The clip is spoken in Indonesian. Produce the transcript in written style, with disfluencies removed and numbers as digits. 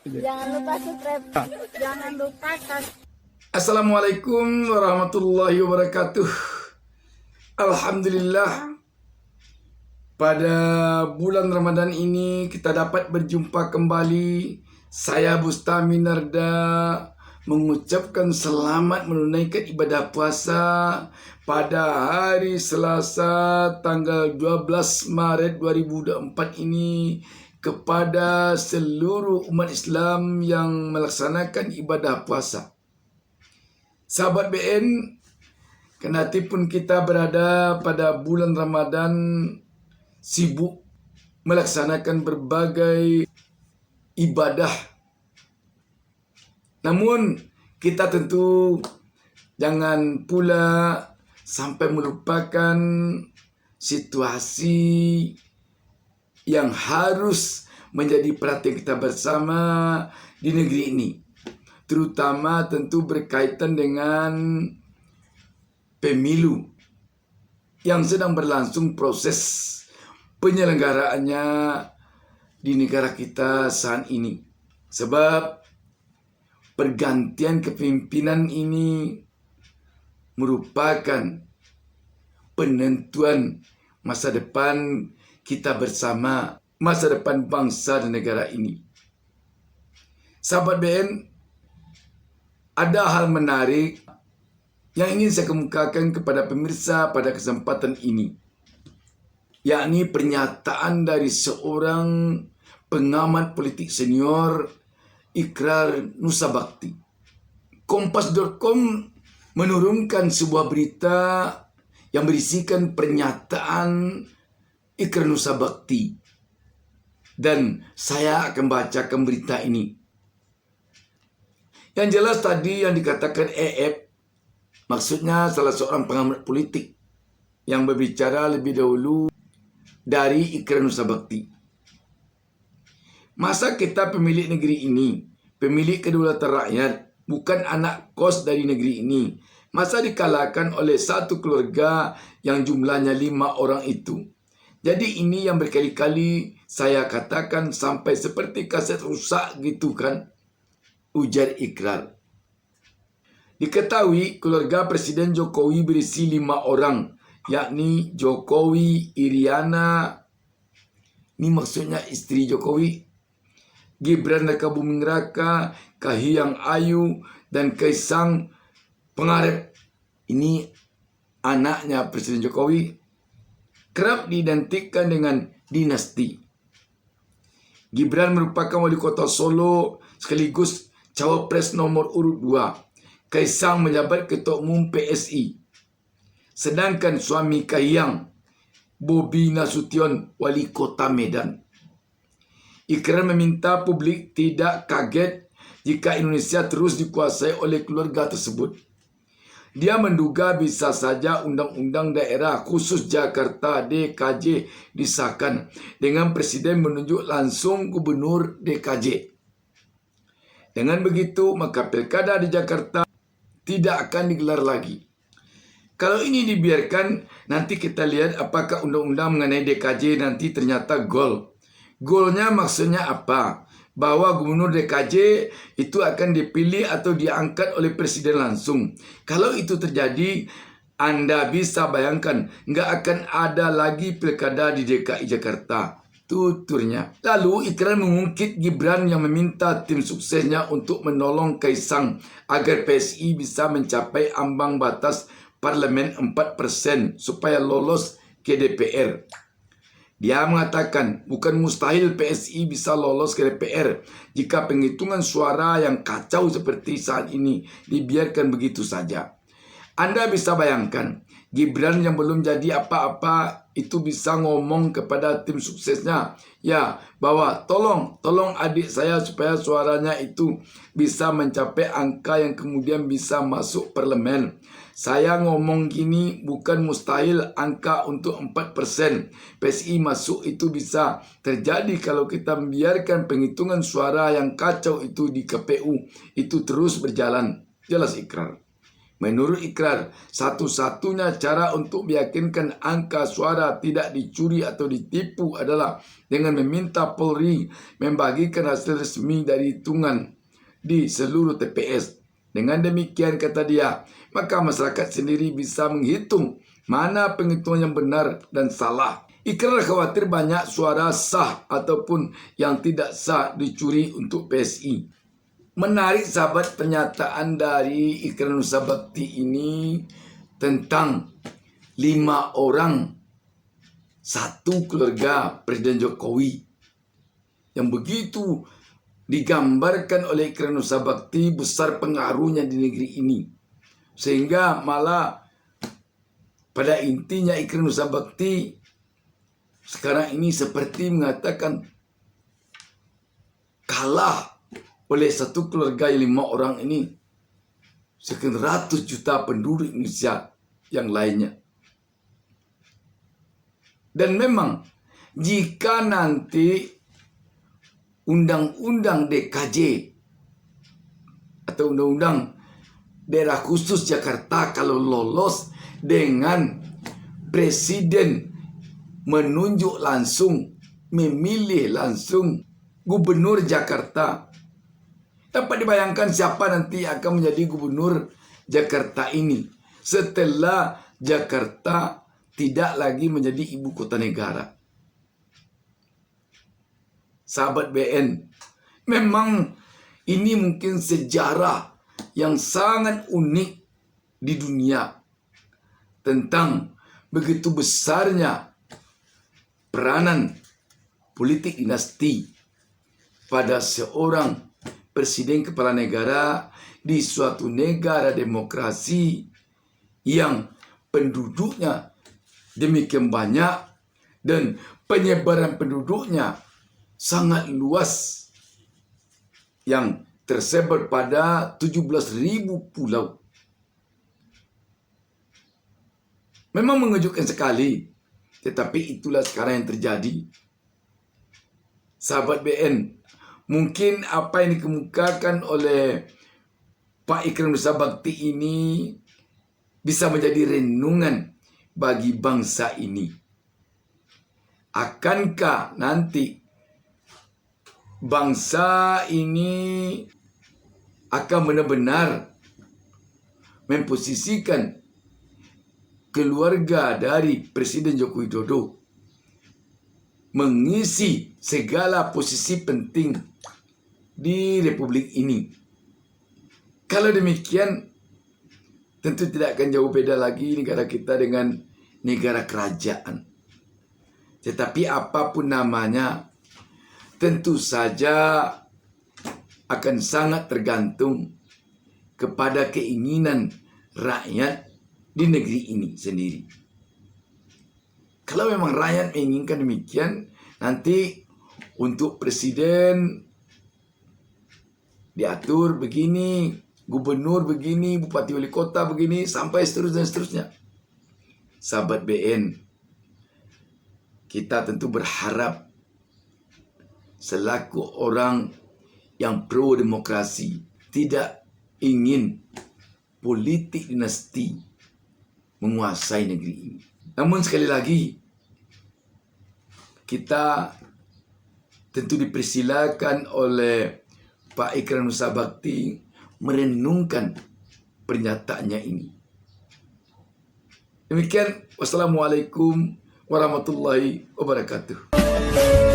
Jangan lupa subscribe. Jangan lupa Assalamualaikum warahmatullahi wabarakatuh. Alhamdulillah, pada bulan Ramadan ini kita dapat berjumpa kembali. Saya Bustami Narda mengucapkan selamat menunaikan ibadah puasa pada hari Selasa tanggal 12 Maret 2024 ini kepada seluruh umat Islam yang melaksanakan ibadah puasa. Sahabat BN, kendati pun kita berada pada bulan Ramadan, sibuk melaksanakan berbagai ibadah, namun kita tentu jangan pula sampai melupakan situasi yang harus menjadi perhatian kita bersama di negeri ini, terutama tentu berkaitan dengan pemilu yang sedang berlangsung proses penyelenggaraannya di negara kita saat ini. Sebab pergantian kepemimpinan ini merupakan penentuan masa depan kita bersama, masa depan bangsa dan negara ini. Sahabat BN, ada hal menarik yang ingin saya kemukakan kepada pemirsa pada kesempatan ini, yakni pernyataan dari seorang pengamat politik senior, Iqrar Nusabakti. Kompas.com menurunkan sebuah berita yang berisikan pernyataan Iqrar Nusabakti, dan saya akan bacakan berita ini. Yang jelas tadi yang dikatakan EF, maksudnya salah seorang pengamat politik yang berbicara lebih dahulu dari Iqrar Nusabakti. Masa kita pemilik negeri ini, pemilik kedaulatan rakyat, bukan anak kos dari negeri ini, masa dikalahkan oleh satu keluarga yang jumlahnya 5 orang itu. Jadi ini yang berkali-kali saya katakan sampai seperti kaset rusak gitu kan, ujar Iqrar. Diketahui keluarga Presiden Jokowi berisi 5 orang, yakni Jokowi, Iriana, ini maksudnya istri Jokowi, Gibran Rakabuming Raka, Kahiyang Ayu, dan Kaisang Pangarep, ini anaknya Presiden Jokowi, kerap diidentikan dengan dinasti. Gibran merupakan wali kota Solo sekaligus cawapres nomor urut 2. Kaisang menjabat ketua umum PSI. Sedangkan suami Kahiyang, Bobi Nasution, wali kota Medan. Iqrar meminta publik tidak kaget jika Indonesia terus dikuasai oleh keluarga tersebut. Dia menduga bisa saja Undang-Undang Daerah Khusus Jakarta DKJ disahkan dengan Presiden menunjuk langsung Gubernur DKJ. Dengan begitu, maka pilkada di Jakarta tidak akan digelar lagi. Kalau ini dibiarkan, nanti kita lihat apakah undang-undang mengenai DKJ nanti ternyata gol. Golnya maksudnya apa? Bahwa Gubernur DKJ itu akan dipilih atau diangkat oleh Presiden langsung. Kalau itu terjadi, Anda bisa bayangkan nggak akan ada lagi pilkada di DKI Jakarta. Tuturnya. Lalu Iqrar mengungkit Gibran yang meminta tim suksesnya untuk menolong Kaisang agar PSI bisa mencapai ambang batas parlemen 4% supaya lolos ke DPR. Dia mengatakan bukan mustahil PSI bisa lolos ke DPR jika penghitungan suara yang kacau seperti saat ini dibiarkan begitu saja. Anda bisa bayangkan, Gibran yang belum jadi apa-apa itu bisa ngomong kepada tim suksesnya, ya, bahwa tolong adik saya supaya suaranya itu bisa mencapai angka yang kemudian bisa masuk parlemen. Saya ngomong gini bukan mustahil angka untuk 4% PSI masuk itu bisa terjadi kalau kita membiarkan penghitungan suara yang kacau itu di KPU itu terus berjalan. Jelas Iqrar. Menurut Ikrar, satu-satunya cara untuk meyakinkan angka suara tidak dicuri atau ditipu adalah dengan meminta Polri membagikan hasil resmi dari hitungan di seluruh TPS. Dengan demikian, kata dia, maka masyarakat sendiri bisa menghitung mana penghitungan yang benar dan salah. Ikrar khawatir banyak suara sah ataupun yang tidak sah dicuri untuk PSI. Menarik sahabat pernyataan dari Ikrar Nusa Bakti ini tentang 5 orang satu keluarga Presiden Jokowi yang begitu digambarkan oleh Ikrar Nusa Bakti besar pengaruhnya di negeri ini. Sehingga malah pada intinya Ikrar Nusa Bakti sekarang ini seperti mengatakan kalah oleh satu keluarga yang 5 orang ini sekian ratus juta penduduk Indonesia yang lainnya. Dan memang jika nanti undang-undang DKJ atau undang-undang daerah khusus Jakarta kalau lolos dengan presiden menunjuk langsung, memilih langsung gubernur Jakarta, dapat dibayangkan siapa nanti akan menjadi gubernur Jakarta ini setelah Jakarta tidak lagi menjadi ibu kota negara. Sahabat BN, memang ini mungkin sejarah yang sangat unik di dunia tentang begitu besarnya peranan politik dinasti pada seorang presiden kepala negara di suatu negara demokrasi yang penduduknya demikian banyak dan penyebaran penduduknya sangat luas yang tersebar pada 17.000 pulau. Memang mengejutkan sekali, tetapi itulah sekarang yang terjadi. Sahabat BN, mungkin apa yang dikemukakan oleh Pak Ikrar Nusa Bakti ini bisa menjadi renungan bagi bangsa ini. Akankah nanti bangsa ini akan benar-benar memposisikan keluarga dari Presiden Joko Widodo mengisi segala posisi penting di Republik ini? Kalau demikian, tentu tidak akan jauh beda lagi negara kita dengan negara kerajaan. Tetapi apapun namanya, tentu saja akan sangat tergantung kepada keinginan rakyat di negeri ini sendiri. Kalau memang rakyat menginginkan demikian, nanti untuk presiden diatur begini, gubernur begini, bupati wali kota begini, sampai seterusnya dan seterusnya. Sahabat BN, kita tentu berharap selaku orang yang pro demokrasi tidak ingin politik dinasti menguasai negeri ini. Namun sekali lagi, kita tentu dipersilakan oleh Pak Ikrar Nusa Bakti merenungkan pernyataannya ini. Demikian, wassalamualaikum warahmatullahi wabarakatuh.